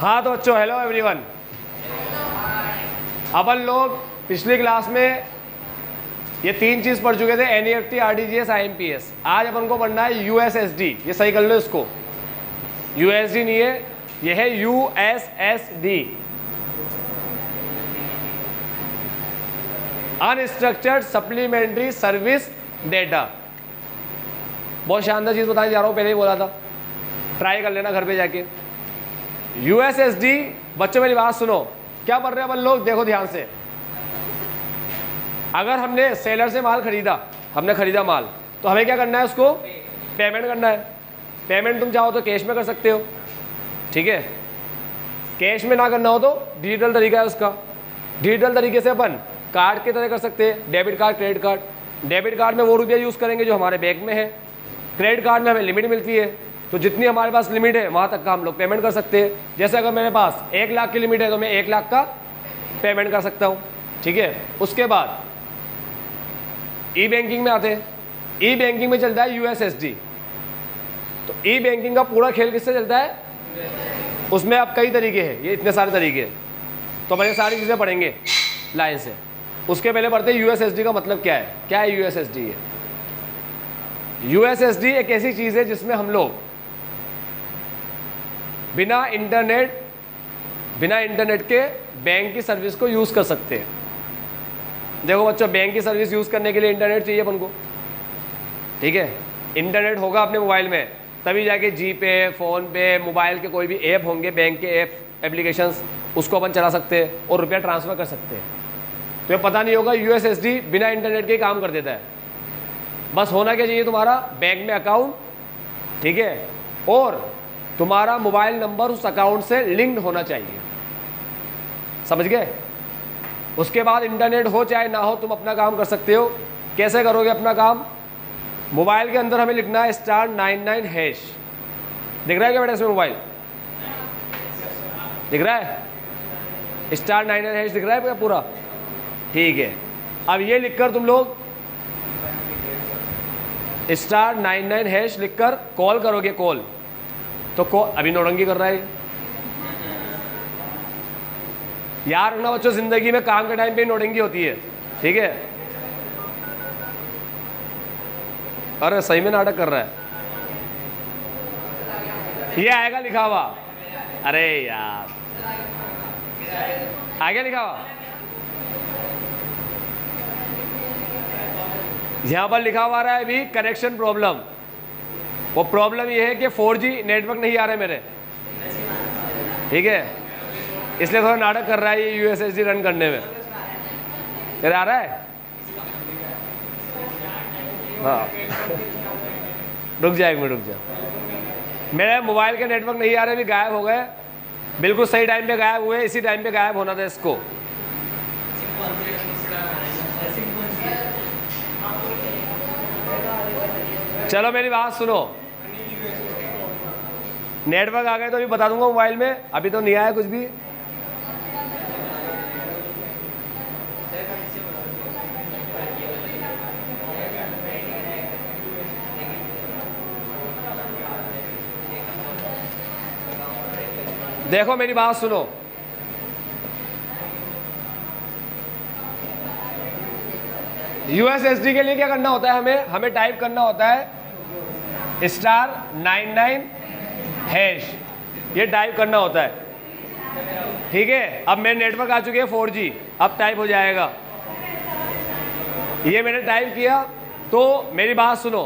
हाँ तो बच्चों हेलो एवरीवन। अपन लोग पिछली क्लास में ये तीन चीज़ पढ़ चुके थे, एनईएफटी, आरटीजीएस, आईएमपीएस। आज अपन को पढ़ना है यूएसएसडी। ये सही कर लो इसको, यूएसडी नहीं है, ये है USSD, unstructured supplementary service data. बहुत शानदार चीज़ बताने जा रहा हूँ, पहले ही बोला था, ट्राई कर लेना घर पे जाके। यूएसएसडी बच्चों मेरी बात सुनो, क्या पढ़ रहे हैं अपन लोग, देखो ध्यान से। अगर हमने सेलर से माल खरीदा, हमने खरीदा माल, तो हमें क्या करना है, उसको पेमेंट करना है। पेमेंट तुम चाहो तो कैश में कर सकते हो, ठीक है। कैश में ना करना हो तो डिजिटल तरीका है उसका। डिजिटल तरीके से अपन कार्ड की तरह कर सकते हैं, debit card, credit card. Debit card में वो रुपया यूज़ करेंगे जो हमारे बैंक में है, क्रेडिट कार्ड में हमें लिमिट मिलती है, तो जितनी हमारे पास लिमिट है वहाँ तक का हम लोग पेमेंट कर सकते हैं। जैसे अगर मेरे पास 1 लाख की लिमिट है तो मैं 1 लाख का पेमेंट कर सकता हूँ, ठीक है। उसके बाद ई बैंकिंग में आते हैं। ई बैंकिंग में चलता है यूएसएसडी। तो ई बैंकिंग का पूरा खेल किससे चलता है, उसमें अब कई तरीके हैं, ये इतने सारे तरीके हैं, तो अपन ये सारी चीज़ें पढ़ेंगे लाइन से। उसके पहले पढ़ते हैं यूएसएसडी का मतलब क्या है। क्या है यूएसएसडी? है यूएसएसडी एक ऐसी चीज़ है जिसमें हम लोग बिना इंटरनेट के बैंक की सर्विस को यूज़ कर सकते हैं। देखो बच्चों, बैंक की सर्विस यूज़ करने के लिए इंटरनेट चाहिए अपन को, ठीक है। इंटरनेट होगा अपने मोबाइल में तभी जाके जीपे, फ़ोन पे, मोबाइल के कोई भी ऐप होंगे, बैंक के ऐप, एप्लीकेशंस, उसको अपन चला सकते हैं और रुपया ट्रांसफ़र कर सकते हैं। तो ये पता नहीं होगा, यूएसएसडी बिना इंटरनेट के काम कर देता है। बस होना क्या चाहिए, तुम्हारा बैंक में अकाउंट, ठीक है, और तुम्हारा मोबाइल नंबर उस अकाउंट से लिंक्ड होना चाहिए, समझ गए। उसके बाद इंटरनेट हो चाहे ना हो, तुम अपना काम कर सकते हो। कैसे करोगे अपना काम? मोबाइल के अंदर हमें लिखना है *99#। दिख रहा है क्या बेटा इसमें? मोबाइल दिख रहा है, *99# दिख रहा है क्या पूरा? ठीक है। अब ये लिखकर तुम लोग *99# लिखकर कॉल करोगे। कॉल तो अभी नौटंकी कर रहा है यार ना बच्चों, जिंदगी में काम के टाइम पे नौटंकी होती है, ठीक है। अरे सही में नाटक कर रहा है, ये आएगा लिखा हुआ। अरे यार आगे लिखा हुआ, यहां पर लिखा हुआ रहा है अभी कनेक्शन प्रॉब्लम। वो प्रॉब्लम ये है कि 4G नेटवर्क नहीं आ रहे मेरे, ठीक है, इसलिए थोड़ा नाटक कर रहा है ये यूएसएसडी रन करने में। तेरे आ रहा है? हाँ रुक जा 1 मिनट, रुक जा। मेरे मोबाइल के नेटवर्क नहीं आ रहे, भी गायब हो गए, बिल्कुल सही टाइम पे गायब हुए। इसी टाइम पे गायब होना था इसको। चलो मेरी बात सुनो, नेटवर्क आ गए तो अभी बता दूंगा मोबाइल में, अभी तो नहीं आया कुछ भी। देखो मेरी बात सुनो, यूएसएसडी के लिए क्या करना होता है, हमें टाइप करना होता है *99#। ये टाइप करना होता है, ठीक है। अब मेरे नेटवर्क आ चुके हैं 4G, अब टाइप हो जाएगा। ये मैंने टाइप किया, तो मेरी बात सुनो,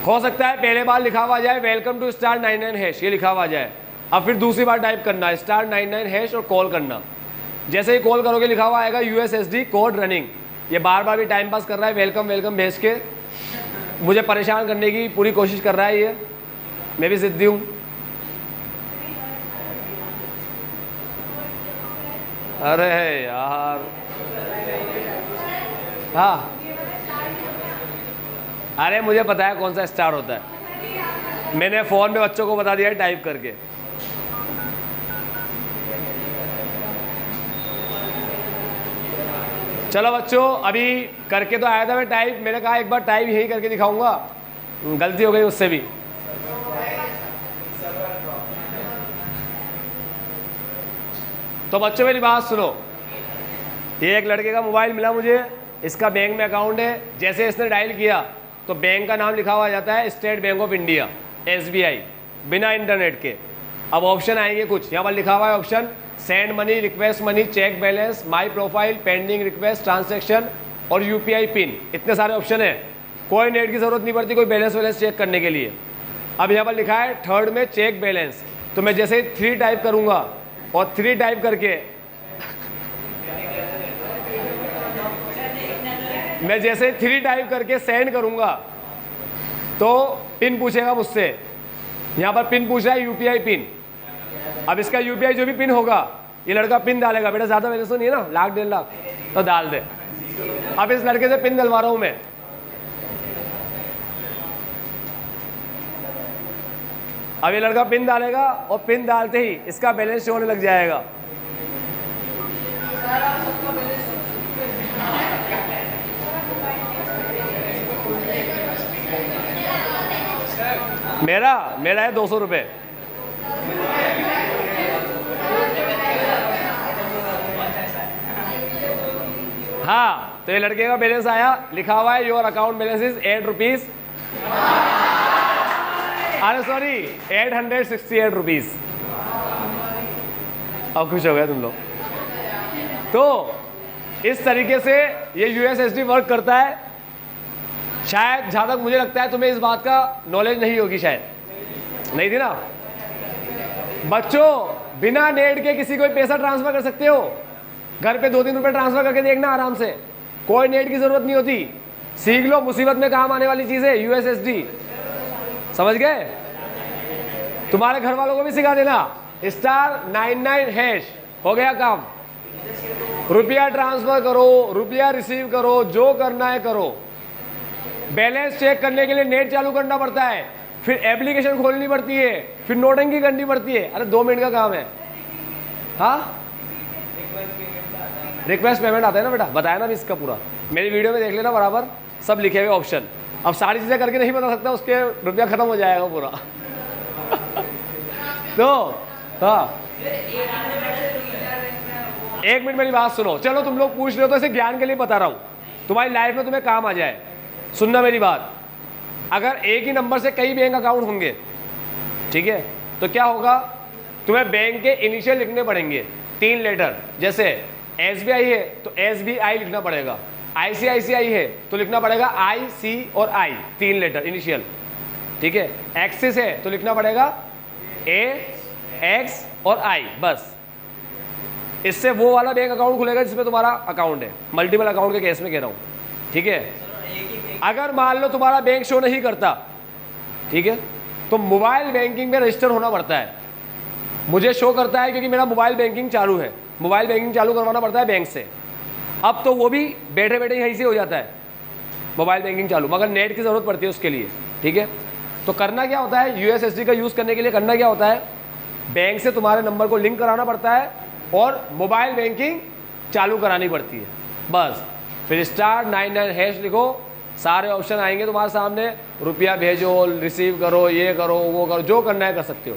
हो सकता है पहले बार लिखा हुआ आ जाए वेलकम टू *99#, ये लिखा हुआ आ जाए। अब फिर दूसरी बार टाइप करना है *99# और कॉल करना। जैसे ही कॉल करोगे लिखा हुआ आएगा यूएसएसडी कोड रनिंग। ये बार बार भी टाइम पास कर रहा है, वेलकम वेलकम भेज के मुझे परेशान करने की पूरी कोशिश कर रहा है ये। मैं भी जिद्दी हूँ। अरे यार, हाँ अरे मुझे पता है कौन सा स्टार होता है, मैंने फ़ोन में बच्चों को बता दिया है टाइप करके। चलो बच्चों, अभी करके तो आया था मैं टाइप, मैंने कहा एक बार टाइप यही करके दिखाऊंगा, गलती हो गई उससे भी। तो बच्चों मेरी बात सुनो, ये एक लड़के का मोबाइल मिला मुझे, इसका बैंक में अकाउंट है। जैसे इसने डायल किया तो बैंक का नाम लिखा हुआ जाता है state bank of India, SBI, बिना इंटरनेट के। अब ऑप्शन आएंगे कुछ, यहाँ पर लिखा हुआ है option send money, request money, check balance, my profile, pending request, transaction और UPI पिन। इतने सारे ऑप्शन है, कोई नेट की ज़रूरत नहीं पड़ती कोई बैलेंस वैलेंस चेक करने के लिए। अब यहाँ पर लिखा है थर्ड में चेक बैलेंस, तो मैं जैसे ही 3 टाइप करूँगा और 3 टाइप करके मैं जैसे 3 टाइप करके सेंड करूँगा तो पिन पूछेगा मुझसे। यहाँ पर पिन पूछ रहा है UPI पिन। अब इसका UPI जो भी पिन होगा ये लड़का पिन डालेगा। बेटा ज़्यादा बैलेंस तो नहीं है ना, 1 लाख 1.5 लाख, तो डाल दे। अब इस लड़के से पिन डलवा रहा हूँ मैं। अब ये लड़का पिन डालेगा और पिन डालते ही इसका बैलेंस शो होने लग जाएगा। मेरा है 200 रुपये। हाँ, तो ये लड़के का बैलेंस आया, लिखा हुआ है your account balance is 8 rupees, अरे सॉरी 868 रुपीज। अब खुश हो गया तुम लोग। तो इस तरीके से ये USSD वर्क करता है। शायद जहाँ तक मुझे लगता है तुम्हें इस बात का नॉलेज नहीं होगी, शायद नहीं थी ना। बच्चों बिना नेट के किसी को पैसा ट्रांसफर कर सकते हो, घर पे 2-3 रुपए ट्रांसफर करके देखना आराम से, कोई नेट की जरूरत नहीं होती। सीख लो, मुसीबत में काम आने वाली चीज़ है USSD, समझ गए। तुम्हारे घर वालों को भी सिखा देना, *99#, हो गया काम। रुपया ट्रांसफर करो, रुपया रिसीव करो, जो करना है करो। बैलेंस चेक करने के लिए नेट चालू करना पड़ता है, फिर एप्लीकेशन खोलनी पड़ती है, फिर नोटिंग करनी पड़ती है। अरे 2 मिनट का काम है। हाँ, रिक्वेस्ट पेमेंट आता है ना बेटा, बताया ना भी इसका पूरा, मेरी वीडियो में देख लेना बराबर, सब लिखे हुए ऑप्शन। अब सारी चीज़ें करके नहीं बता सकता, उसके रुपया खत्म हो जाएगा पूरा। तो हाँ, 1 मिनट मेरी बात सुनो। चलो तुम लोग पूछ रहे हो तो ऐसे ज्ञान के लिए बता रहा हूँ, तुम्हारी लाइफ में तुम्हें काम आ जाए। सुनना मेरी बात, अगर एक ही नंबर से कई बैंक अकाउंट होंगे, ठीक है, तो क्या होगा, तुम्हें बैंक के इनिशियल लिखने पड़ेंगे 3 लेटर। जैसे SBI है तो SBI लिखना पड़ेगा, ICICI है तो लिखना पड़ेगा IC और I, 3 लेटर इनिशियल, ठीक है। एक्सिस है तो लिखना पड़ेगा A, X और I, बस। इससे वो वाला बैंक अकाउंट खुलेगा जिसमें तुम्हारा अकाउंट है। मल्टीपल अकाउंट के केस में कह रहा हूँ, ठीक है। अगर मान लो तुम्हारा बैंक शो नहीं करता, ठीक है, तो मोबाइल बैंकिंग में रजिस्टर होना पड़ता है। मुझे शो करता है क्योंकि मेरा मोबाइल बैंकिंग चालू है, मोबाइल बैंकिंग चालू करवाना पड़ता है बैंक से। अब तो वो भी बैठे बैठे यहीं से हो जाता है मोबाइल बैंकिंग चालू, मगर नेट की ज़रूरत पड़ती है उसके लिए, ठीक है। तो करना क्या होता है, USSD का यूज़ करने के लिए करना क्या होता है, बैंक से तुम्हारे नंबर को लिंक कराना पड़ता है और मोबाइल बैंकिंग चालू करानी पड़ती है, बस। फिर *99# लिखो, सारे ऑप्शन आएंगे तुम्हारे सामने, रुपया भेजो, रिसीव करो, ये करो, वो करो, जो करना है कर सकते हो।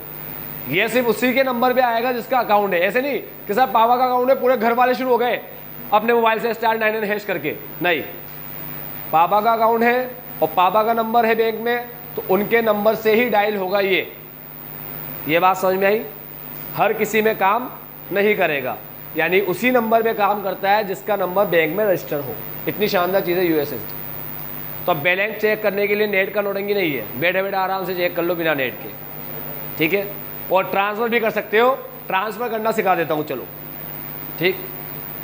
ये सिर्फ उसी के नंबर पे आएगा जिसका अकाउंट है। ऐसे नहीं कि साहब पापा का अकाउंट है, पूरे घर वाले शुरू हो गए अपने मोबाइल से *99# करके, नहीं। पापा का अकाउंट है और पापा का नंबर है बैंक में, तो उनके नंबर से ही डायल होगा ये बात समझ में आई। हर किसी में काम नहीं करेगा, यानी उसी नंबर पे काम करता है जिसका नंबर बैंक में रजिस्टर हो। इतनी शानदार चीज़ है USSD। तो अब बैलेंस चेक करने के लिए नेट का नोटिंग नहीं है, बैठे बैठे आराम से चेक कर लो बिना नेट के, ठीक है। और ट्रांसफ़र भी कर सकते हो, ट्रांसफ़र करना सिखा देता हूँ, चलो ठीक।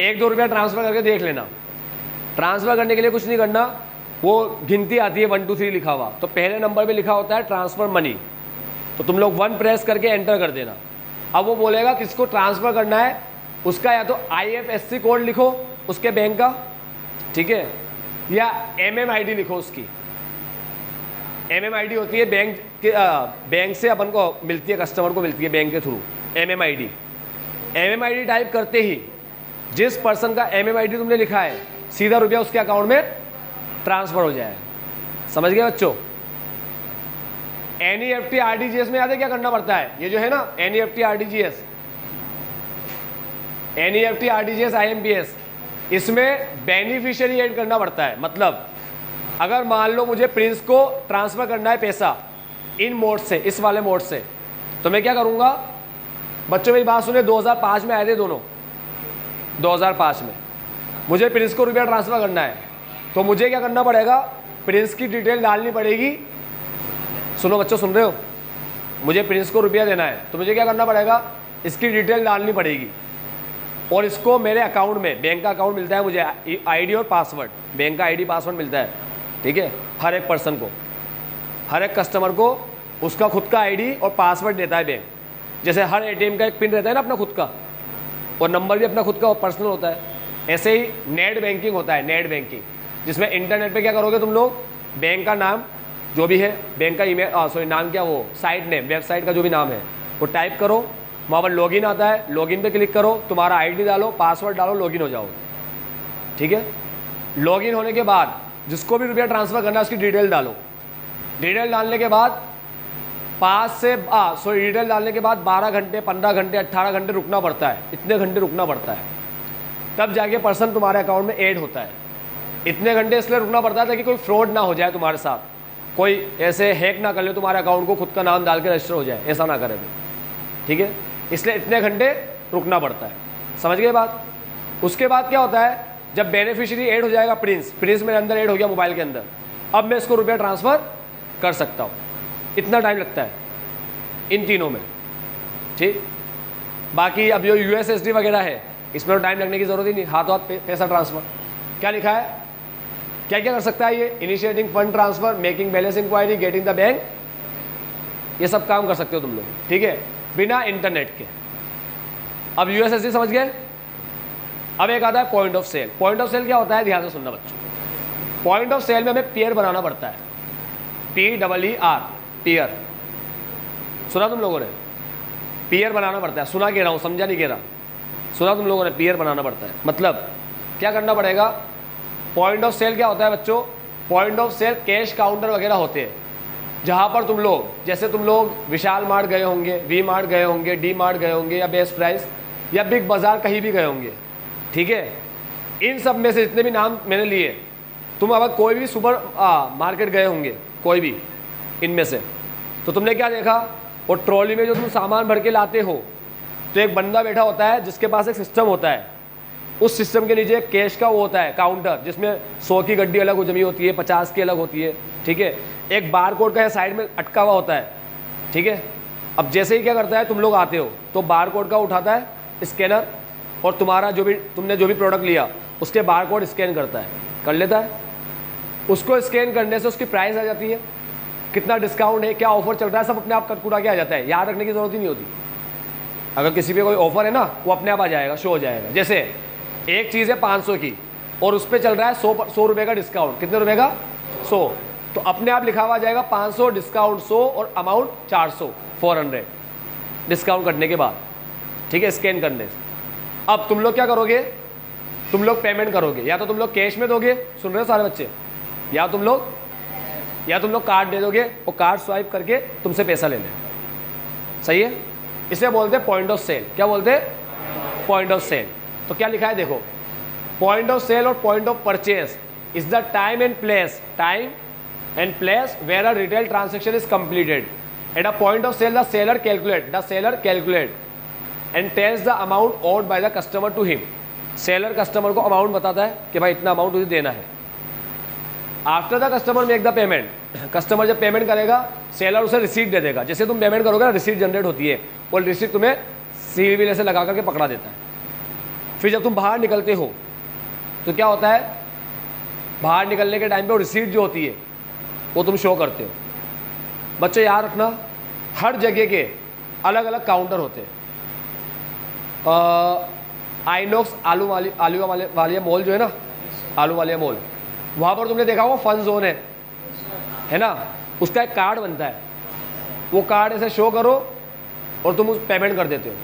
1-2 रुपया ट्रांसफ़र करके देख लेना। ट्रांसफ़र करने के लिए कुछ नहीं करना, वो गिनती आती है 1 2 3 लिखा हुआ, तो पहले नंबर पे लिखा होता है ट्रांसफ़र मनी, तो तुम लोग 1 प्रेस करके एंटर कर देना। अब वो बोलेगा किसको ट्रांसफ़र करना है, उसका या तो IFSC कोड लिखो उसके बैंक का, ठीक है, या MMID लिखो उसकी। MMID होती है बैंक के, बैंक से अपन को मिलती है, कस्टमर को मिलती है बैंक के थ्रू MMID। MMID टाइप करते ही जिस पर्सन का MMID तुमने लिखा है, सीधा रुपया उसके अकाउंट में ट्रांसफ़र हो जाएगा। समझ गए बच्चों। NEFT RTGS में याद है क्या करना पड़ता है, ये जो है ना NEFT RTGS, NEFT, RTGS, IMPS, इसमें बेनिफिशियरी ऐड करना पड़ता है। मतलब अगर मान लो मुझे प्रिंस को ट्रांसफ़र करना है पैसा इन मोड से, इस वाले मोड से, तो मैं क्या करूँगा? बच्चों मेरी बात सुने, 2005 में आए थे दोनों। 2005 में मुझे प्रिंस को रुपया ट्रांसफ़र करना है, तो मुझे क्या करना पड़ेगा? प्रिंस की डिटेल डालनी पड़ेगी। सुनो बच्चों, सुन रहे हो? मुझे प्रिंस को रुपया देना है, तो मुझे क्या करना पड़ेगा? इसकी डिटेल डालनी पड़ेगी, और इसको मेरे अकाउंट में, बैंक का अकाउंट मिलता है मुझे, आईडी और पासवर्ड, बैंक का आईडी पासवर्ड मिलता है, ठीक है? हर एक पर्सन को, हर एक कस्टमर को उसका खुद का आईडी और पासवर्ड देता है बैंक। जैसे हर एटीएम का एक पिन रहता है ना अपना खुद का, और नंबर भी अपना खुद का पर्सनल होता है, ऐसे ही नेट बैंकिंग होता है। नेट बैंकिंग जिसमें इंटरनेट पे क्या करोगे तुम लोग? बैंक का नाम जो भी है, बैंक का ईमेल, सॉरी नाम क्या, वो साइट नेम, वेबसाइट का जो भी नाम है वो टाइप करो, वहाँ पर लॉगिन आता है, लॉगिन पे क्लिक करो, तुम्हारा आईडी डालो, पासवर्ड डालो, लॉगिन हो जाओगे, ठीक है? लॉगिन होने के बाद जिसको भी रुपया ट्रांसफ़र करना है उसकी डिटेल डालो। डिटेल डालने के बाद डिटेल डालने के बाद 12 घंटे, 15 घंटे, 18 घंटे रुकना पड़ता है। इतने घंटे रुकना पड़ता है, तब जाके पर्सन तुम्हारे अकाउंट में ऐड होता है। इतने घंटे इसलिए रुकना पड़ता है ताकि कोई फ्रॉड ना हो जाए तुम्हारे साथ, कोई ऐसे हैक ना कर ले तुम्हारे अकाउंट को, खुद का नाम डाल के रजिस्टर हो जाए, ऐसा ना करे, ठीक है? इसलिए इतने घंटे रुकना पड़ता है। समझ गए बात? उसके बाद क्या होता है, जब बेनिफिशियरी ऐड हो जाएगा, प्रिंस मेरे अंदर ऐड हो गया मोबाइल के अंदर, अब मैं इसको रुपया ट्रांसफ़र कर सकता हूँ। इतना टाइम लगता है इन तीनों में, ठीक? बाकी अब जो USSD वगैरह है, इसमें तो टाइम लगने की ज़रूरत ही नहीं, हाथों हाथ पैसा ट्रांसफ़र। क्या लिखा है? क्या क्या कर सकता है ये? Initiating fund transfer, making balance inquiry, getting the bank, ये सब काम कर सकते हो तुम लोग, ठीक है? बिना इंटरनेट के। अब USSD समझ गए? अब एक आता है point of sale. Point of sale क्या होता है? ध्यान से सुनना बच्चों। पॉइंट ऑफ सेल में हमें पेयर बनाना पड़ता है, PEER, पेयर। सुना तुम लोगों ने? पेयर बनाना पड़ता है। सुना कह रहा हूँ, समझा नहीं कह रहा। सुना तुम लोगों ने? पेयर बनाना पड़ता है। मतलब क्या करना पड़ेगा? पॉइंट ऑफ सेल क्या होता है बच्चों? Point of sale cash counter वगैरह होते हैं, जहाँ पर तुम लोग, जैसे तुम लोग विशाल मार्ट गए होंगे, वी मार्ट गए होंगे, डी मार्ट गए होंगे, या बेस्ट प्राइस या बिग बाज़ार कहीं भी गए होंगे, ठीक है? इन सब में से जितने भी नाम मैंने लिए, तुम अगर कोई भी सुपर मार्केट गए होंगे, कोई भी इनमें से, तो तुमने क्या देखा? वो ट्रॉली में जो तुम सामान भर के लाते हो, तो एक बंदा बैठा होता है जिसके पास एक सिस्टम होता है। उस सिस्टम के नीचे एक कैश का वो होता है काउंटर, जिसमें 100 की गड्डी अलग जमी होती है, 50 की अलग होती है, ठीक है? एक बार कोड का साइड में अटका हुआ होता है, ठीक है? अब जैसे ही क्या करता है, तुम लोग आते हो तो बार कोड का उठाता है स्कैनर, और तुम्हारा जो भी तुमने जो भी प्रोडक्ट लिया उसके बार कोड स्कैन करता है, कर लेता है। उसको स्कैन करने से उसकी प्राइस आ जाती है, कितना डिस्काउंट है, क्या ऑफर चल रहा है, सब अपने आप कटकुटा के आ जाता है। याद रखने की ज़रूरत ही नहीं होती। अगर किसी पे कोई ऑफर है ना, वो अपने आप आ जाएगा, शो हो जाएगा। जैसे एक चीज़ है 500 की और उस पर चल रहा है 100 रुपये का डिस्काउंट। कितने रुपये का? 100। तो अपने आप लिखा हुआ जाएगा 500 डिस्काउंट 100 और अमाउंट 400 डिस्काउंट करने के बाद, ठीक है? स्कैन करने से। अब तुम लोग क्या करोगे? तुम लोग पेमेंट करोगे, या तो तुम लोग कैश में दोगे, सुन रहे हो सारे बच्चे, या तुम लोग कार्ड दे दोगे, वो कार्ड स्वाइप करके तुमसे पैसा ले लें। सही है? इसे बोलते हैं पॉइंट ऑफ सेल। क्या बोलते हैं? Point of sale. तो क्या लिखा है देखो, पॉइंट ऑफ सेल और point of purchase is the time and place where a retail transaction is completed. At a point of sale the seller calculate and tells the amount owed by the customer to him. Seller customer को amount बताता है कि भाई इतना amount तुझे देना है। After the customer make the payment, customer जब पेमेंट करेगा, सेलर उसे रिसीट दे देगा। जैसे तुम पेमेंट करोगे ना, रिसीट जनरेट होती है, और रिसीट तुम्हें CVV से लगा करके पकड़ा देता है। फिर जब तुम बाहर निकलते हो तो क्या होता है? बाहर निकलने के टाइम पे वो रिसीट जो होती है वो तुम शो करते हो। बच्चे याद रखना, हर जगह के अलग अलग काउंटर होते हैं। आइनॉक्स आलू वालिया मॉल जो है ना, आलू वालिया मॉल, वहाँ पर तुमने देखा होगा फन जोन है ना, उसका एक कार्ड बनता है। वो कार्ड ऐसे शो करो और तुम उस पेमेंट कर देते हो।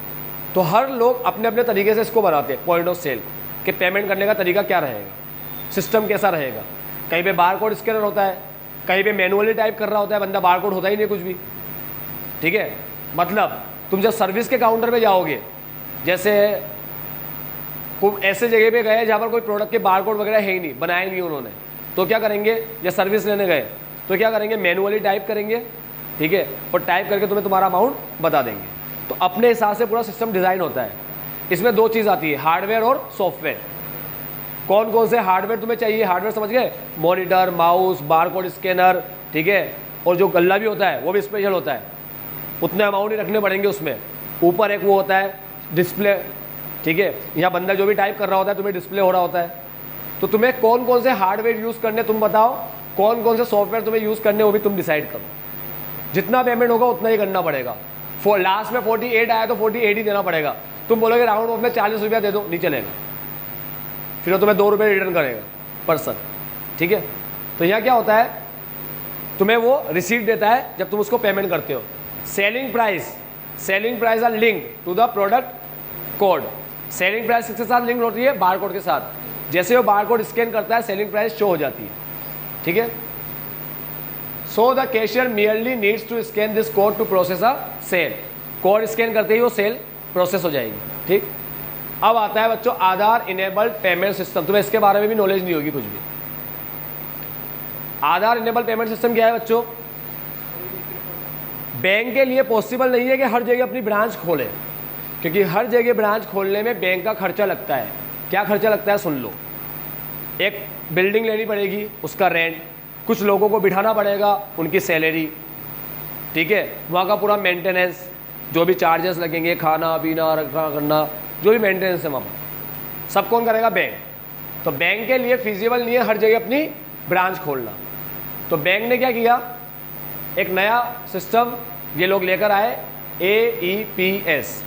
तो हर लोग अपने अपने तरीके से इसको बनाते हैं पॉइंट ऑफ सेल, कि पेमेंट करने का तरीका क्या रहेगा, सिस्टम कैसा रहेगा। कहीं पे बार कोड स्कैनर होता है, कहीं पे मैनुअली टाइप कर रहा होता है बंदा, बार कोड होता ही नहीं कुछ भी, ठीक है? मतलब तुम जब सर्विस के काउंटर पे जाओगे, जैसे कोई ऐसे जगह पे गए जहाँ पर कोई प्रोडक्ट के बारकोड वगैरह है ही नहीं, बनाए नहीं उन्होंने, तो क्या करेंगे, या सर्विस लेने गए तो क्या करेंगे, मैनुअली टाइप करेंगे, ठीक है, और टाइप करके तुम्हें तुम्हारा अमाउंट बता देंगे। तो अपने हिसाब से पूरा सिस्टम डिज़ाइन होता है। इसमें दो चीज़ आती है, हार्डवेयर और सॉफ्टवेयर। कौन कौन से हार्डवेयर तुम्हें चाहिए, हार्डवेयर समझ गए, मॉनिटर, माउस, बारकोड स्कैनर, ठीक है, और जो गल्ला भी होता है वो भी स्पेशल होता है, उतने अमाउंट ही रखने पड़ेंगे उसमें। ऊपर एक वो होता है डिस्प्ले, ठीक है, यहाँ बंदा जो भी टाइप कर रहा होता है तुम्हें डिस्प्ले हो रहा होता है। तो तुम्हें कौन कौन से हार्डवेयर यूज़ करने तुम बताओ, कौन कौन से सॉफ्टवेयर तुम्हें यूज़ करने वो भी तुम डिसाइड करो। जितना पेमेंट होगा उतना ही करना पड़ेगा। लास्ट में 48 आया तो 48 ही देना पड़ेगा। तुम बोलोगे राउंड ऑफ में 40 रुपया दे दो, नहीं चलेगा, फिर वो तुम्हें 2 रुपये रिटर्न करेगा पर्सन, ठीक है। तो यहाँ क्या होता है, तुम्हें वो रिसीट देता है जब तुम उसको पेमेंट करते हो। Selling price are link to the product code. Selling price किसके साथ लिंक होती है, बार कोड के साथ। जैसे वो बार कोड स्कैन करता है सेलिंग प्राइस शो हो जाती है, ठीक है। So the cashier merely needs to scan this code to process a sale. Code scan करते ही वो सेल प्रोसेस हो जाएगी, ठीक। अब आता है बच्चों आधार इनेबल्ड पेमेंट सिस्टम। तुम्हें इसके बारे में भी नॉलेज नहीं होगी कुछ भी। आधार इनेबल्ड पेमेंट सिस्टम क्या है बच्चों, बैंक के लिए पॉसिबल नहीं है कि हर जगह अपनी ब्रांच खोले, क्योंकि हर जगह ब्रांच खोलने में बैंक का खर्चा लगता है। क्या खर्चा लगता है सुन लो, एक बिल्डिंग लेनी पड़ेगी, उसका रेंट, कुछ लोगों को बिठाना पड़ेगा, उनकी सैलरी, ठीक है, वहाँ का पूरा मेंटेनेंस, जो भी चार्जेस लगेंगे, खाना पीना रखना करना, जो भी मेंटेनेंस है वहाँ पर, सब कौन करेगा, बैंक। तो बैंक के लिए फिजिबल नहीं है हर जगह अपनी ब्रांच खोलना। तो बैंक ने क्या किया, एक नया सिस्टम ये लोग लेकर आए, AEPS।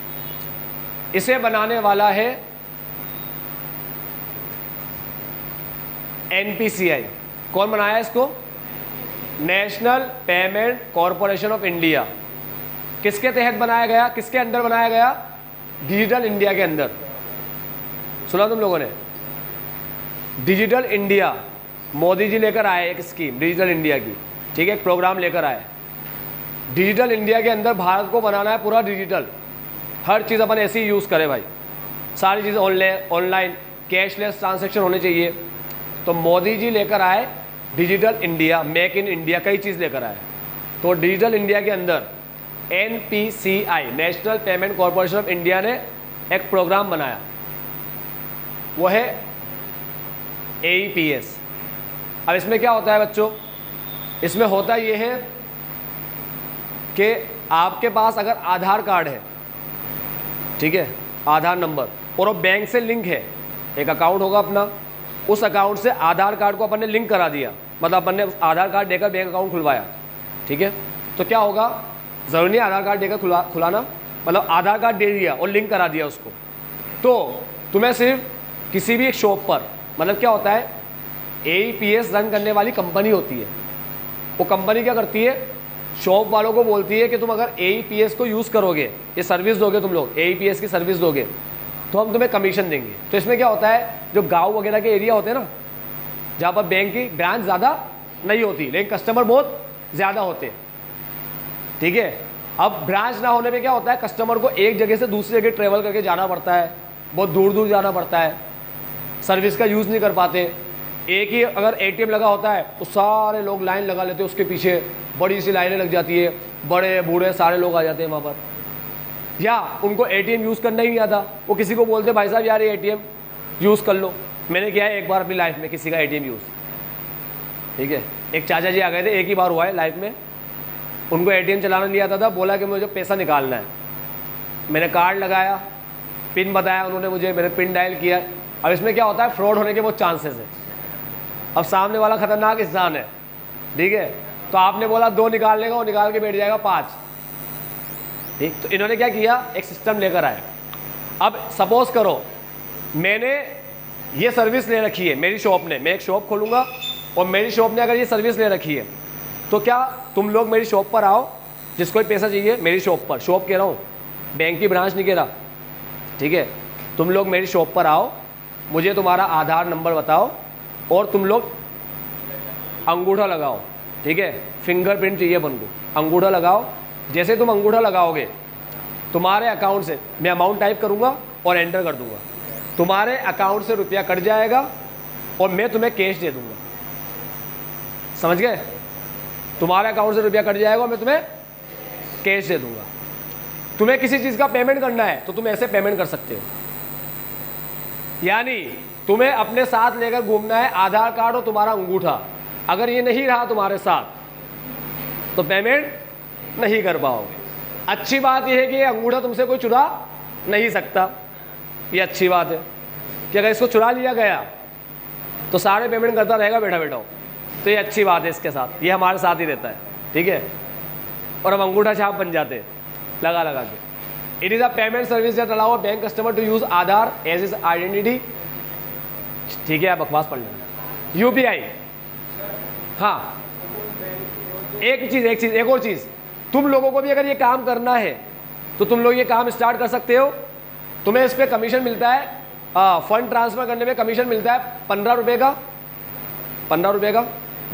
इसे बनाने वाला है NPCI। कौन बनाया इसको, national payment corporation of India. किसके तहत बनाया गया, किसके अंदर बनाया गया, डिजिटल इंडिया के अंदर। सुना तुम लोगों ने, डिजिटल इंडिया, मोदी जी लेकर आए एक स्कीम डिजिटल इंडिया की, ठीक है, एक प्रोग्राम लेकर आए। डिजिटल इंडिया के अंदर भारत को बनाना है पूरा डिजिटल, हर चीज़ अपन ऐसे ही यूज़ करें भाई, सारी चीज़ें ऑनलाइन कैशलेस ट्रांजैक्शन होने चाहिए। तो मोदी जी लेकर आए digital India, make in India, कई चीज़ लेकर आए। तो डिजिटल इंडिया के अंदर NPCI, national payment corporation of India ने एक प्रोग्राम बनाया, वो है AEPS। अब इसमें क्या होता है बच्चों, इसमें होता ये है कि आपके पास अगर आधार कार्ड है, ठीक है, आधार नंबर, और वो बैंक से लिंक है, एक अकाउंट होगा अपना, उस अकाउंट से आधार कार्ड को अपन ने लिंक करा दिया, मतलब अपन ने आधार कार्ड देकर बैंक अकाउंट खुलवाया, ठीक है। तो क्या होगा, ज़रूरी नहीं आधार कार्ड देकर खुलाना, मतलब आधार कार्ड दे दिया और लिंक करा दिया उसको, तो तुम्हें सिर्फ किसी भी एक शॉप पर, मतलब क्या होता है, AEPS रन करने वाली कंपनी होती है, वो कंपनी क्या करती है, शॉप वालों को बोलती है कि तुम अगर AEPS को यूज़ करोगे, ये सर्विस दोगे, तुम लोग AEPS की सर्विस दोगे तो हम तुम्हें कमीशन देंगे। तो इसमें क्या होता है, जो गांव वगैरह के एरिया होते हैं ना, जहाँ पर बैंक की ब्रांच ज़्यादा नहीं होती लेकिन कस्टमर बहुत ज़्यादा होते हैं, ठीक है। अब ब्रांच ना होने पे क्या होता है, कस्टमर को एक जगह से दूसरी जगह ट्रेवल करके जाना पड़ता है, बहुत दूर दूर जाना पड़ता है, सर्विस का यूज़ नहीं कर पाते। एक ही अगर ATM लगा होता है तो सारे लोग लाइन लगा लेते हैं, उसके पीछे बड़ी सी लाइनें लग जाती है, बड़े बूढ़े सारे लोग आ जाते हैं वहाँ पर, या उनको ATM यूज़ करना ही नहीं आता, वो किसी को बोलते भाई साहब यार ये ATM यूज़ कर लो। मैंने किया है एक बार अपनी लाइफ में किसी का ATM यूज़, ठीक है, एक चाचा जी आ गए थे, एक ही बार हुआ है लाइफ में, उनको ATM चलाना नहीं आता था, बोला कि मुझे पैसा निकालना है, मैंने कार्ड लगाया, पिन बताया उन्होंने मुझे, मैंने पिन डायल किया। अब इसमें क्या होता है, फ्रॉड होने के बहुत चांसेस है। अब सामने वाला खतरनाक इंसान है, ठीक है, तो आपने बोला 2 निकालने का, वो निकाल के बैठ जाएगा 5, ठीक। तो इन्होंने क्या किया, एक सिस्टम लेकर आए। अब सपोज करो मैंने ये सर्विस ले रखी है मेरी शॉप ने, मैं एक शॉप खोलूँगा और मेरी शॉप ने अगर ये सर्विस ले रखी है, तो क्या तुम लोग मेरी शॉप पर आओ, जिसको भी पैसा चाहिए मेरी शॉप पर, शॉप कह रहा हूँ, बैंक की ब्रांच नहीं कह रहा, ठीक है, तुम लोग मेरी शॉप पर आओ, मुझे तुम्हारा आधार नंबर बताओ और तुम लोग अंगूठा लगाओ, ठीक है, फिंगरप्रिंट चाहिए अपन को, अंगूठा लगाओ। जैसे तुम अंगूठा लगाओगे तुम्हारे अकाउंट से मैं अमाउंट टाइप करूँगा और एंटर कर दूँगा, तुम्हारे अकाउंट से रुपया कट जाएगा और मैं तुम्हें कैश दे दूंगा। समझ गए? तुम्हारे अकाउंट से रुपया कट जाएगा और मैं तुम्हें कैश दे दूंगा। तुम्हें किसी चीज़ का पेमेंट करना है तो तुम ऐसे पेमेंट कर सकते हो, यानी तुम्हें अपने साथ लेकर घूमना है आधार कार्ड और तुम्हारा अंगूठा। अगर ये नहीं रहा तुम्हारे साथ तो पेमेंट नहीं कर पाओगे। अच्छी बात यह है कि ये अंगूठा तुमसे कोई चुरा नहीं सकता, ये अच्छी बात है कि अगर इसको चुरा लिया गया तो सारे पेमेंट करता रहेगा बैठा बैठा। तो ये अच्छी बात है इसके साथ, ये हमारे साथ ही रहता है, ठीक है। और हम अंगूठा छाप बन जाते हैं लगा लगा के। It is a payment service that allow a bank customer to use Aadhaar as is identity, ठीक है। आप बकवास पढ़ लेना। यूपीआई, हाँ एक और चीज़, तुम लोगों को भी अगर ये काम करना है तो तुम लोग ये काम स्टार्ट कर सकते हो। तुम्हें इस पर कमीशन मिलता है, फंड ट्रांसफ़र करने में कमीशन मिलता है 15 रुपये का, 15 रुपये का,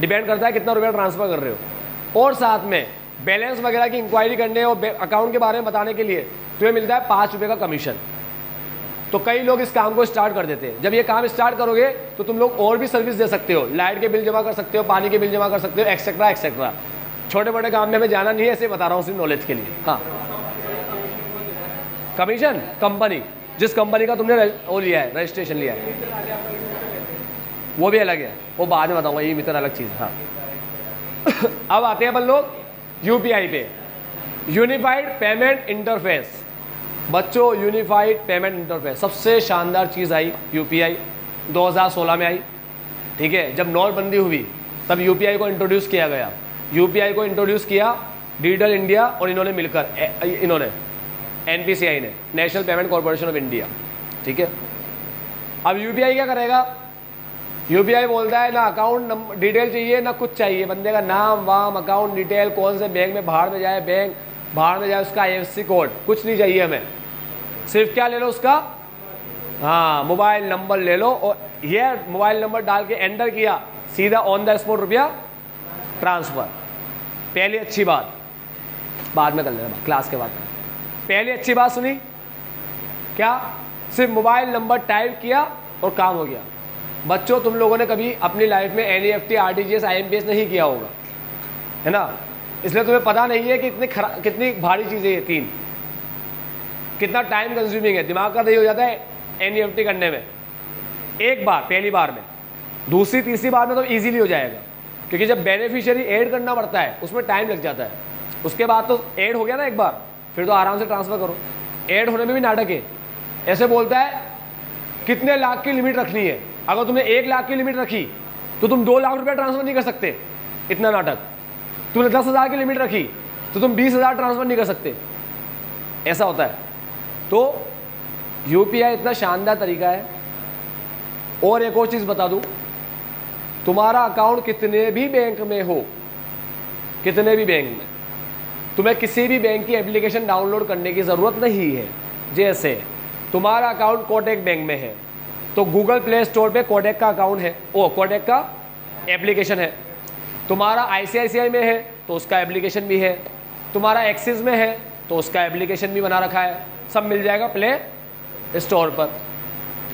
डिपेंड करता है कितना रुपया ट्रांसफ़र कर रहे हो। और साथ में बैलेंस वगैरह की इंक्वायरी करने और अकाउंट के बारे में बताने के लिए तुम्हें मिलता है 5 रुपये का कमीशन। तो कई लोग इस काम को स्टार्ट कर देते हैं। जब ये काम स्टार्ट करोगे तो तुम लोग और भी सर्विस दे सकते हो, लाइट के बिल जमा कर सकते हो, पानी के बिल जमा कर सकते हो, एक्सेट्रा एक्सेट्रा। छोटे मोटे काम में हमें जाना नहीं है, ऐसे बता रहा हूँ सिर्फ नॉलेज के लिए। हाँ, कमीशन कंपनी, जिस कंपनी का तुमने वो लिया है, रजिस्ट्रेशन लिया है, वो भी अलग है, वो बाद में बताऊंगा, ये मित्र अलग चीज़। हाँ अब आते हैं अपन लोग यूपीआई पे, यूनिफाइड पेमेंट इंटरफेस। बच्चों, यूनिफाइड पेमेंट इंटरफेस सबसे शानदार चीज़ आई यूपीआई 2016 में आई, ठीक है। जब नोटबंदी हुई तब यूपीआई को इंट्रोड्यूस किया गया। यूपीआई को इंट्रोड्यूस किया डिजिटल इंडिया और इन्होंने मिलकर, इन्होंने एनपीसीआई ने, national payment corporation of India, ठीक है। अब यूपीआई क्या करेगा? यूपीआई बोलता है ना अकाउंट डिटेल चाहिए ना कुछ चाहिए, बंदे का नाम वाम, अकाउंट डिटेल, कौन से बैंक में बाहर में जाए, बैंक बाहर में जाए, उसका आईएफएससी कोड, कुछ नहीं चाहिए हमें। सिर्फ क्या ले लो उसका, हाँ मोबाइल नंबर ले लो, और ये मोबाइल नंबर डाल के एंटर किया, सीधा ऑन द स्पॉट रुपया ट्रांसफ़र। पहली अच्छी बात, बाद में कर लेना, क्लास के बाद। पहली अच्छी बात सुनी क्या? सिर्फ मोबाइल नंबर टाइप किया और काम हो गया। बच्चों, तुम लोगों ने कभी अपनी लाइफ में एनईएफटी, आरटीजीएस, आईएमपीएस नहीं किया होगा, है ना, इसलिए तुम्हें पता नहीं है कि कितनी भारी चीज़ें ये तीन, कितना टाइम कंज्यूमिंग है, दिमाग का दही हो जाता है एनईएफटी करने में एक बार, पहली बार में। दूसरी तीसरी बार में तो ईजिली हो जाएगा, क्योंकि जब बेनिफिशियरी ऐड करना पड़ता है उसमें टाइम लग जाता है। उसके बाद तो ऐड हो गया ना एक बार, फिर तो आराम से ट्रांसफ़र करो। ऐड होने में भी नाटक है, ऐसे बोलता है कितने लाख की लिमिट रखनी है। अगर तुमने 1 लाख की लिमिट रखी तो तुम 2 लाख रुपया ट्रांसफ़र नहीं कर सकते, इतना नाटक। तुमने 10,000 की लिमिट रखी तो तुम 20,000 ट्रांसफ़र नहीं कर सकते, ऐसा होता है। तो यूपीआई इतना शानदार तरीका है। और एक और चीज़ बता दूं, तुम्हारा अकाउंट कितने भी बैंक में हो, कितने भी बैंक में, तुम्हें किसी भी बैंक की एप्लीकेशन डाउनलोड करने की ज़रूरत नहीं है। जैसे तुम्हारा अकाउंट कोटक बैंक में है तो गूगल प्ले स्टोर पे कोटक का अकाउंट है, ओ कोटक का एप्लीकेशन है। तुम्हारा आईसीआईसीआई में है तो उसका एप्लीकेशन भी है। तुम्हारा एक्सिस में है तो उसका एप्लीकेशन भी बना रखा है। सब मिल जाएगा प्ले स्टोर पर,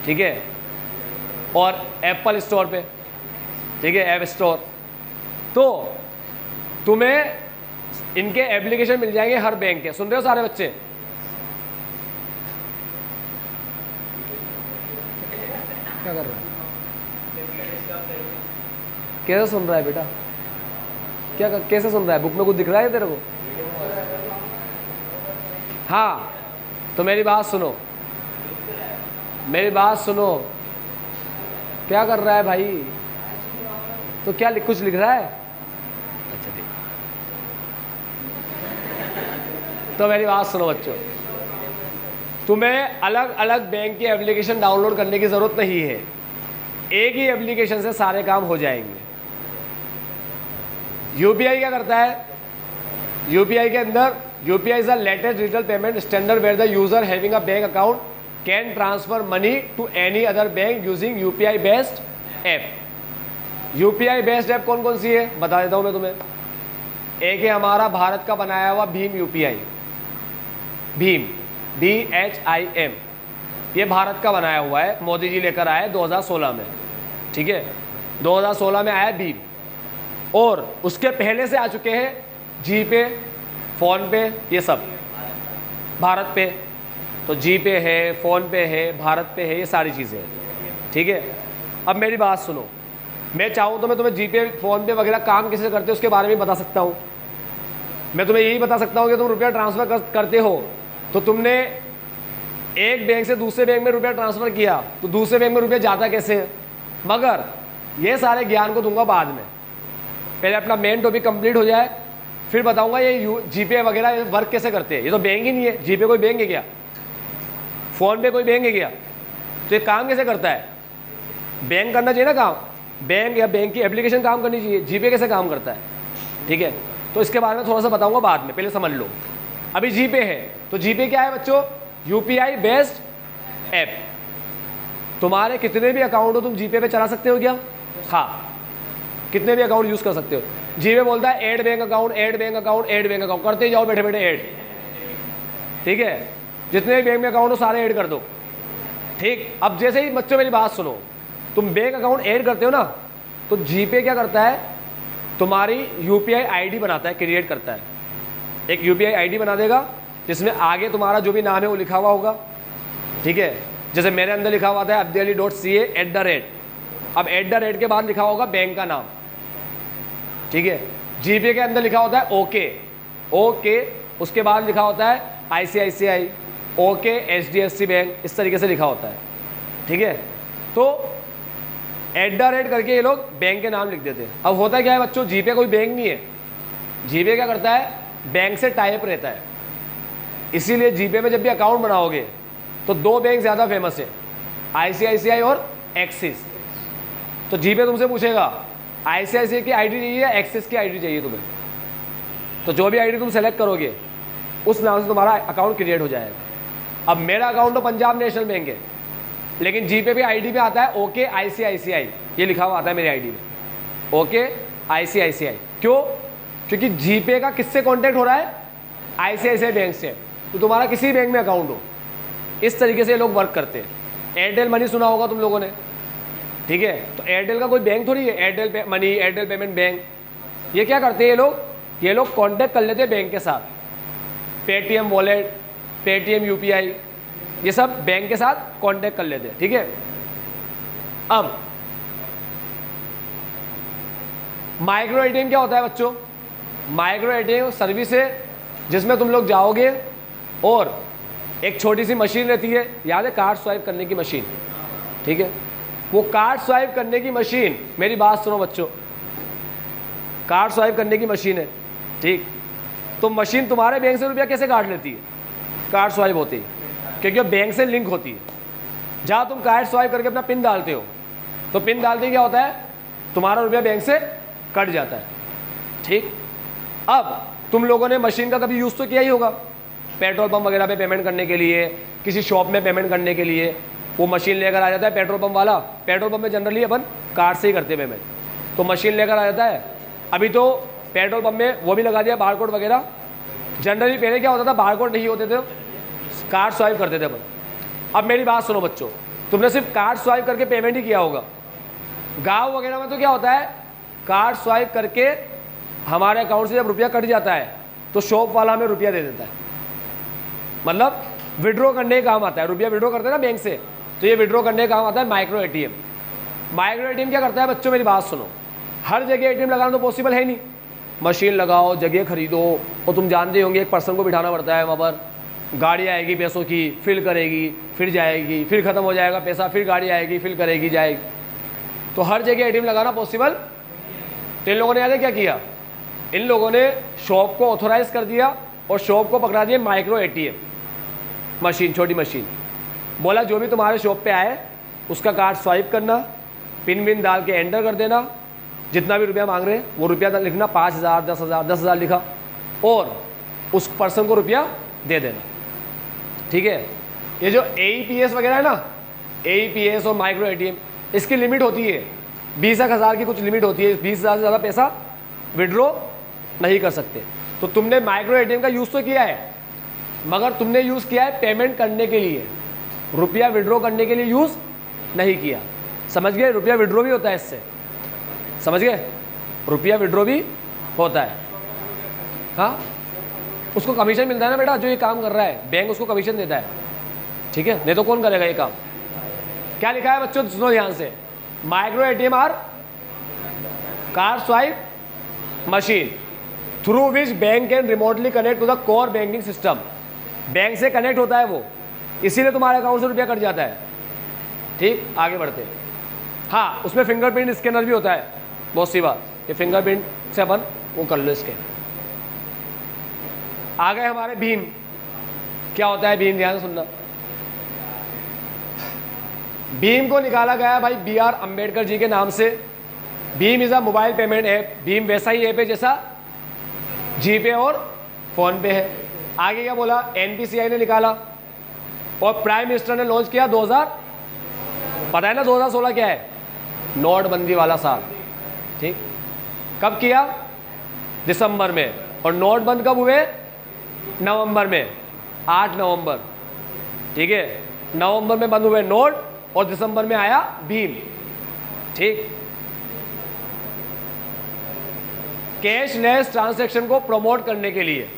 ठीक है, और एप्पल स्टोर पे, ठीक है, ऐप स्टोर। तो तुम्हें इनके एप्लीकेशन मिल जाएंगे हर बैंक के। सुन रहे हो सारे बच्चे? क्या कर रहा है? कैसे सुन रहा है बेटा? कैसे सुन रहा है? बुक में कुछ दिख रहा है तेरे को? हाँ, तो मेरी बात सुनो, मेरी बात सुनो। क्या कर रहा है भाई? तो क्या कुछ लिख रहा है? अच्छा ठीक। तो मेरी बात सुनो बच्चों, तुम्हें अलग अलग बैंक की एप्लीकेशन डाउनलोड करने की ज़रूरत नहीं है। एक ही एप्लीकेशन से सारे काम हो जाएंगे। यूपीआई क्या करता है? यूपीआई के अंदर, UPI is the latest digital payment standard where the user having a bank account can transfer money to any other bank using UPI based app. UPI based app कौन कौन सी है बता देता हूँ मैं तुम्हें। एक है हमारा भारत का बनाया हुआ भीम यूपीआई, भीम BHIM, ये भारत का बनाया हुआ है, मोदी जी लेकर आए 2016 में, ठीक है, 2016 में आया भीम। और उसके पहले से आ चुके हैं जी पे, फ़ोन पे, ये सब भारत पे। तो जी पे है, फ़ोन पे है, भारत पे है, ये सारी चीज़ें हैं, ठीक है। अब मेरी बात सुनो, मैं चाहूँ तो मैं तुम्हें जी पे, फ़ोन पे वगैरह काम कैसे करते हो उसके बारे में बता सकता हूँ। मैं तुम्हें यही बता सकता हूँ कि तुम रुपया ट्रांसफ़र करते हो तो तुमने एक बैंक से दूसरे बैंक में रुपया ट्रांसफ़र किया तो दूसरे बैंक में रुपया जाता कैसे है। मगर ये सारे ज्ञान को दूंगा बाद में, पहले अपना मेन टॉपिक कंप्लीट हो जाए, फिर बताऊंगा ये जीपे वगैरह वर्क कैसे करते हैं। ये तो बैंक ही नहीं है, जीपे कोई बैंक है क्या, फ़ोन पे कोई बैंक है क्या, तो ये काम कैसे करता है। बैंक करना चाहिए ना काम, बैंक या बैंक की एप्लीकेशन काम करनी चाहिए, जीपे कैसे काम करता है, ठीक है। तो इसके बारे में थोड़ा सा बताऊंगा बाद में, पहले समझ लो। अभी जीपे है, तो जीपे क्या है बच्चों, यूपीआई बेस्ड ऐप। तुम्हारे कितने भी अकाउंट हो तुम जीपे पे चला सकते हो क्या, हाँ, कितने भी अकाउंट यूज़ कर सकते हो। जीपे बोलता है add bank account, add bank account, add bank account, करते जाओ बैठे बैठे ऐड, ठीक है। जितने भी बैंक में अकाउंट हो सारे ऐड कर दो, ठीक। अब जैसे ही बच्चों मेरी बात सुनो, तुम बैंक अकाउंट ऐड करते हो ना, तो जीपे क्या करता है, तुम्हारी यूपीआई आईडी बनाता है, क्रिएट करता है। एक यूपीआई आईडी बना देगा जिसमें आगे तुम्हारा जो भी नाम है वो लिखा हुआ होगा, ठीक है। जैसे मेरे अंदर लिखा हुआ था abdiali.ca@। अब @ के बाद लिखा होगा बैंक का नाम, ठीक है। जीपे के अंदर लिखा होता है ओके, उसके बाद लिखा होता है ICICI, ओके HDFC बैंक, इस तरीके से लिखा होता है, ठीक है। तो @ करके ये लोग बैंक के नाम लिख देते हैं। अब होता क्या है बच्चों, जीपे कोई बैंक नहीं है, जीपे क्या करता है, बैंक से टाइप रहता है। इसीलिए जीपे में जब भी अकाउंट बनाओगे तो दो बैंक ज़्यादा फेमस है, ICICI और एक्सिस। तो जीपे तुमसे पूछेगा ICICI की आईडी चाहिए या एक्सिस की आईडी चाहिए तुम्हें, तो जो भी आईडी तुम सेलेक्ट करोगे उस नाम से तुम्हारा अकाउंट क्रिएट हो जाएगा। अब मेरा अकाउंट तो पंजाब नेशनल बैंक है, लेकिन जीपे भी आईडी में आता है ओके ICICI, ये लिखा हुआ आता है मेरी आईडी में, ओके ICICI। क्यों, क्योंकि जीपे का किससे कॉन्टैक्ट हो रहा है, ICICI बैंक से। तो तुम्हारा किसी बैंक में अकाउंट हो, इस तरीके से लोग वर्क करते हैं। एयरटेल मनी सुना होगा तुम लोगों ने, ठीक है। तो एयरटेल का कोई बैंक थोड़ी है, Airtel money, Airtel payment bank. ये क्या करते हैं ये लोग कॉन्टैक्ट कर लेते हैं बैंक के साथ। पेटीएम वॉलेट, पेटीएम यूपीआई, ये सब बैंक के साथ कॉन्टैक्ट कर लेते हैं, ठीक है। अब माइक्रो एटीएम क्या होता है बच्चों, माइक्रो एटीएम सर्विस है जिसमें तुम लोग जाओगे और एक छोटी सी मशीन रहती है, याद है, कार्ड स्वाइप करने की मशीन, ठीक है। वो कार्ड स्वाइप करने की मशीन, मेरी बात सुनो बच्चों, कार्ड स्वाइप करने की मशीन है, ठीक। तो मशीन तुम्हारे बैंक से रुपया कैसे काट लेती है, कार्ड स्वाइप होती है, क्योंकि वो बैंक से लिंक होती है। जहाँ तुम कार्ड स्वाइप करके अपना पिन डालते हो, तो पिन डालते क्या होता है, तुम्हारा रुपया बैंक से कट जाता है, ठीक। अब तुम लोगों ने मशीन का कभी यूज़ तो किया ही होगा, पेट्रोल पंप वगैरह पे पेमेंट करने के लिए, किसी शॉप में पेमेंट करने के लिए वो मशीन लेकर आ जाता है पेट्रोल पंप वाला। पेट्रोल पंप में जनरली अपन कार्ड से ही करते पेमेंट, तो मशीन लेकर आ जाता है। अभी तो पेट्रोल पंप में वो भी लगा दिया बारकोड वगैरह। जनरली पहले क्या होता था, बारकोड नहीं होते थे, कार्ड स्वाइप करते थे अपन। अब मेरी बात सुनो बच्चों, तुमने सिर्फ कार्ड स्वाइप करके पेमेंट ही किया होगा। गाँव वगैरह में तो क्या होता है, कार्ड स्वाइप करके हमारे अकाउंट से जब रुपया कट जाता है तो शॉप वाला हमें रुपया दे देता है, मतलब विड्रॉ करने का काम आता है। रुपया विड्रॉ करते हैं ना बैंक से, तो ये विड्रॉ करने का काम आता है माइक्रो एटीएम। माइक्रो एटीएम क्या करता है बच्चों, मेरी बात सुनो, हर जगह एटीएम लगाना तो पॉसिबल है नहीं। मशीन लगाओ, जगह खरीदो, और तुम जानते होंगे एक पर्सन को बिठाना पड़ता है वहाँ पर, गाड़ी आएगी पैसों की, फिल करेगी, फिर जाएगी, फिर ख़त्म हो जाएगा पैसा, फिर गाड़ी आएगी, फिल करेगी, जाएगी। तो हर जगह एटीएम लगाना पॉसिबल। तो इन लोगों ने याद क्या किया, इन लोगों ने शॉप को ऑथोराइज कर दिया और शॉप को पकड़ा दिया माइक्रो एटीएम मशीन, छोटी मशीन। बोला जो भी तुम्हारे शॉप पे आए उसका कार्ड स्वाइप करना, पिन विन डाल के एंटर कर देना, जितना भी रुपया मांग रहे हैं वो रुपया लिखना, 5,000, 10,000, 10,000 लिखा, और उस पर्सन को रुपया दे देना, ठीक है। ये जो AEPS वगैरह है ना, AEPS और माइक्रो एटीएम, इसकी लिमिट होती है 20,000 की, कुछ लिमिट होती है, 20,000 से ज़्यादा पैसा विड्रॉ नहीं कर सकते। तो तुमने माइक्रो एटीएम का यूज़ तो किया है, मगर तुमने यूज़ किया है पेमेंट करने के लिए। रुपया विड्रॉ करने के लिए यूज़ नहीं किया। समझ गए? रुपया विड्रॉ भी होता है इससे, समझ गए? रुपया विड्रॉ भी होता है। हाँ, उसको कमीशन मिलता है ना बेटा, जो ये काम कर रहा है बैंक उसको कमीशन देता है, ठीक है? नहीं तो कौन करेगा ये काम? क्या लिखा है बच्चों, सुनो ध्यान से। Micro ATM are card swipe machine through which bank can remotely connect to the core banking system. Bank से कनेक्ट होता है वो, इसीलिए तुम्हारे अकाउंट से रुपया कट जाता है। ठीक, आगे बढ़ते। हाँ, उसमें फिंगरप्रिंट स्कैनर भी होता है, बहुत सी बात, ये फिंगरप्रिंट से अपन वो कर लो स्कैन। आ गए हमारे भीम। क्या होता है भीम, ध्यान से सुनना। भीम को निकाला गया भाई BR अम्बेडकर जी के नाम से। Bhim is a mobile payment app. Bhim वैसा ही ऐप है जैसा जीपे और फोन पे है। आगे क्या बोला, NPCI ने निकाला और प्राइम मिनिस्टर ने लॉन्च किया 2000, पता है ना 2016 क्या है, नोटबंदी वाला साल। ठीक, कब किया? दिसंबर में। और नोट बंद कब हुए? नवंबर में, 8 नवंबर। ठीक है, नवंबर में बंद हुए नोट और दिसंबर में आया भीम। ठीक, कैशलेस ट्रांजैक्शन को प्रमोट करने के लिए।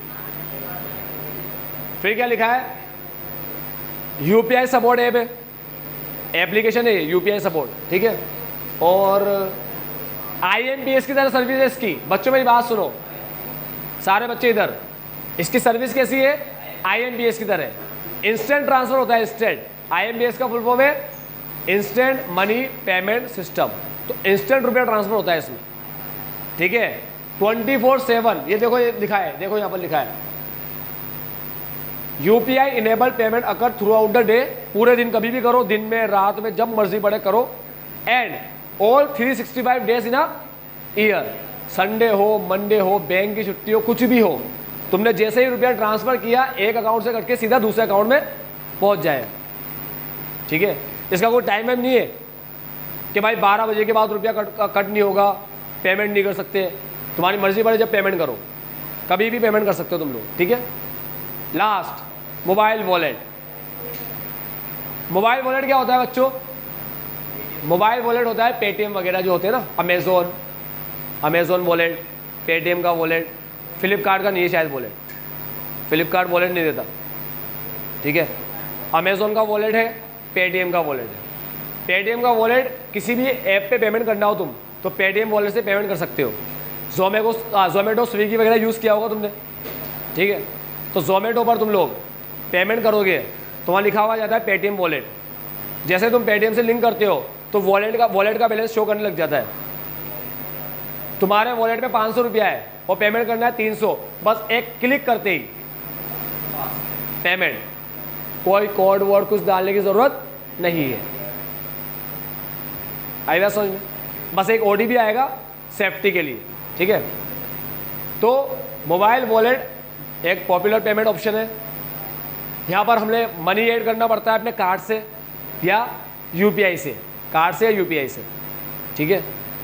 फिर क्या लिखा है, UPI सपोर्ट ऐप है, एप्लीकेशन है UPI सपोर्ट। ठीक है, और IMPS की तरह सर्विस है इसकी। बच्चों मेरी बात सुनो, सारे बच्चे इधर, इसकी सर्विस कैसी है? IMPS की तरह इंस्टेंट ट्रांसफर होता है। इंस्टेंट, IMPS का फुल फॉर्म है इंस्टेंट मनी पेमेंट सिस्टम। तो इंस्टेंट रुपया ट्रांसफर होता है इसमें। ठीक है, 24/7। ये देखो, ये लिखा है, देखो यहाँ पर लिखा है UPI enabled payment occur through out the day. पूरे दिन कभी भी करो, दिन में, रात में, जब मर्जी पड़े करो। And all 365 days in a year. Sunday हो, मंडे हो, बैंक की छुट्टी हो, कुछ भी हो, तुमने जैसे ही रुपया ट्रांसफर किया एक अकाउंट से कट के सीधा दूसरे अकाउंट में पहुंच जाए। ठीक है, इसका कोई टाइम वाइम नहीं है कि भाई 12 बजे के बाद रुपया कट नहीं होगा, पेमेंट नहीं कर सकते। तुम्हारी मर्जी पड़े जब पेमेंट करो, कभी भी पेमेंट कर सकते हो तुम लोग। ठीक है, last mobile wallet. Mobile wallet क्या होता है बच्चों? मोबाइल वॉलेट होता है पेटीएम वगैरह जो होते हैं ना, अमेज़ॉन वॉलेट, पेटीएम का वॉलेट, फ्लिपकार्ट का नहीं है शायद वॉलेट, फ्लिपकार्ट वॉलेट नहीं देता। ठीक है, अमेज़ॉन का वॉलेट है, पेटीएम का वॉलेट है। पेटीएम का वॉलेट, किसी भी ऐप पे पेमेंट करना हो तुम तो पेटीएम वॉलेट से पेमेंट कर सकते हो। जोमेटो स्विगी वगैरह यूज़ किया होगा तुमने। ठीक है, तो जोमेटो पर तुम लोग पेमेंट करोगे तो वहाँ लिखा हुआ जाता है पेटीएम वॉलेट। जैसे तुम पेटीएम से लिंक करते हो तो वॉलेट का बैलेंस शो करने लग जाता है। तुम्हारे वॉलेट में 500 रुपया है और पेमेंट करना है 300, बस एक क्लिक करते ही पेमेंट। कोई कोड वर्ड कुछ डालने की ज़रूरत नहीं है। आएगा समझ में? बस एक OTP आएगा सेफ्टी के लिए। ठीक है, तो मोबाइल वॉलेट एक पॉपुलर पेमेंट ऑप्शन है। यहाँ पर हमने मनी ऐड करना पड़ता है अपने कार्ड से या UPI से, कार्ड से या UPI से। ठीक है,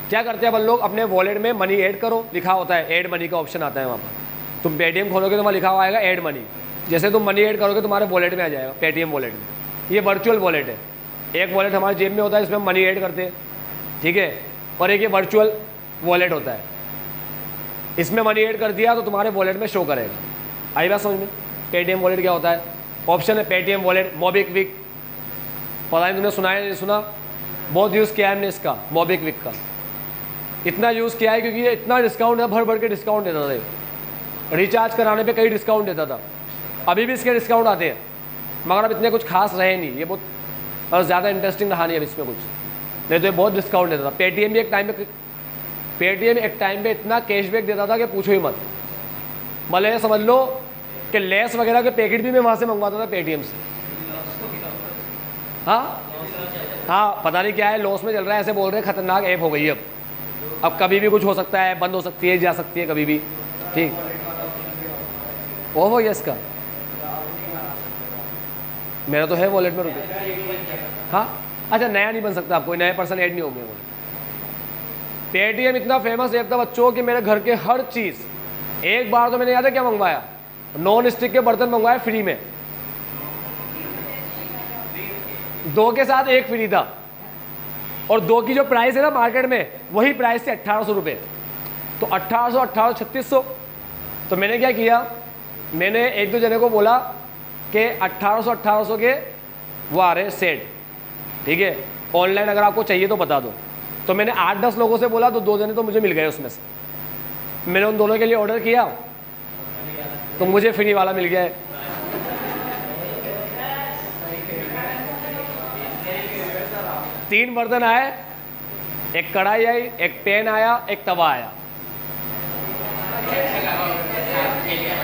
क्या करते हैं अपन लोग, अपने वॉलेट में मनी ऐड करो, लिखा होता है ऐड मनी का ऑप्शन आता है वहाँ पर। तुम पेटीएम खोलोगे तो वहाँ लिखा हुआ आएगा ऐड मनी। जैसे तुम मनी ऐड करोगे तुम्हारे वॉलेट में आ जाएगा, पेटीएम वॉलेट में। ये वर्चुअल वॉलेट है। एक वॉलेट हमारे जेब में होता है, इसमें हम मनी ऐड करते हैं। ठीक है, और एक ये वर्चुअल वॉलेट होता है, इसमें मनी ऐड कर दिया तो तुम्हारे वॉलेट में शो करेगा। आई बात समझ में? पेटीएम वॉलेट क्या होता है? ऑप्शन है पेटीएम वॉलेट, मोबिक्विक। पता नहीं तुमने सुना है नहीं सुना, बहुत यूज़ किया है हमने इसका, मोबिक्विक का। इतना यूज़ किया है क्योंकि ये इतना डिस्काउंट है, भर भर के डिस्काउंट देता था। रिचार्ज कराने पे कई डिस्काउंट देता था। अभी भी इसके डिस्काउंट आते हैं, मगर अब इतने कुछ खास रहे नहीं। ये बहुत ज़्यादा इंटरेस्टिंग रहा नहीं अब इसमें कुछ, नहीं तो ये बहुत डिस्काउंट देता था। पेटीएम भी एक टाइम पे इतना कैशबैक देता था कि पूछो ही मत। भले समझ लो कि लेस वगैरह के पैकेट भी मैं वहाँ से मंगवाता था पेटीएम से। हाँ, पता नहीं क्या है, लॉस में चल रहा है, ऐसे बोल रहे हैं, खतरनाक ऐप हो गई है अब कभी भी कुछ हो सकता है, बंद हो सकती है, जा सकती है कभी भी। ठीक, वो हो गया इसका। मेरा तो है वॉलेट में रुपये। हाँ, अच्छा, नया नहीं बन सकता, आप कोई नए पर्सन ऐड नहीं होंगे। पेटीएम इतना फेमस ऐप था बच्चों कि मेरे घर के हर चीज़, एक बार तो मैंने याद है क्या मंगवाया, नॉन स्टिक के बर्तन मंगवाए फ्री में। 2 के साथ 1 फ्री था, और 2 की जो प्राइस है ना मार्केट में, वही प्राइस थी 1800 रुपये। तो 1800 1800 3600। तो मैंने क्या किया, मैंने 1-2 जने को बोला कि 1800 के वो आ रहे हैं सेट, ठीक है, ऑनलाइन अगर आपको चाहिए तो बता दो। तो मैंने 8-10 लोगों से बोला, तो 2 जने तो मुझे मिल गए उसमें से। मैंने उन दोनों के लिए ऑर्डर किया, तो मुझे फ्री वाला मिल गया है। तीन बर्तन आए, एक कढ़ाई आई, एक पैन आया, एक तवा आया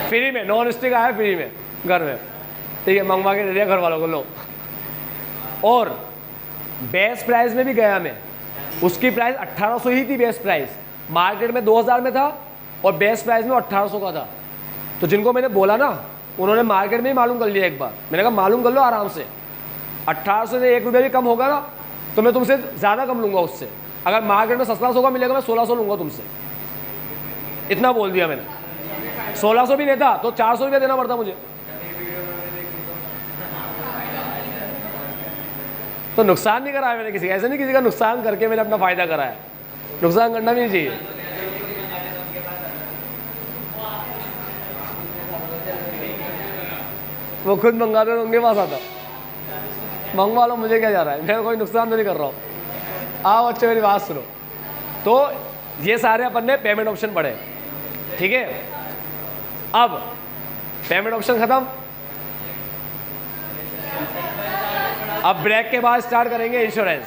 फ्री में, नॉन स्टिक आया फ्री में घर में, ठीक है, मंगवा के दे दिया घर वालों को, लो। और बेस्ट प्राइस में भी गया मैं, उसकी प्राइस 1800 ही थी बेस्ट प्राइस, मार्केट में 2000 में था और बेस्ट प्राइस में 1800 का था। तो जिनको मैंने बोला ना, उन्होंने मार्केट में ही मालूम कर लिया एक बार। मैंने कहा मालूम कर लो आराम से, 1800 से 1 रुपये भी कम होगा ना तो मैं तुमसे ज़्यादा कम लूँगा उससे। अगर मार्केट में 1700 का मिलेगा मैं 1600 लूँगा तुमसे, इतना बोल दिया मैंने। 1600 भी लेता तो 400 रुपये देना पड़ता मुझे। तो नुकसान नहीं कराया मैंने किसी का, ऐसे नहीं किसी का नुकसान करके मैंने अपना फ़ायदा कराया, नुकसान करना भी नहीं चाहिए। वो खुद मंगाते तो उनके पास आता, मंगवा लो, मुझे क्या जा रहा है, मैं कोई नुकसान तो नहीं कर रहा हूँ। आओ अच्छे मेरी बात सुनो। तो ये सारे अपन ने पेमेंट ऑप्शन पढ़े, ठीक है। अब पेमेंट ऑप्शन खत्म, अब ब्रेक के बाद स्टार्ट करेंगे इंश्योरेंस।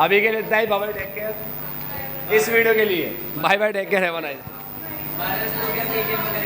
अभी के लिए इतना ही, बाय बाय टेक केयर। इस वीडियो के लिए bye bye take care, have a nice day.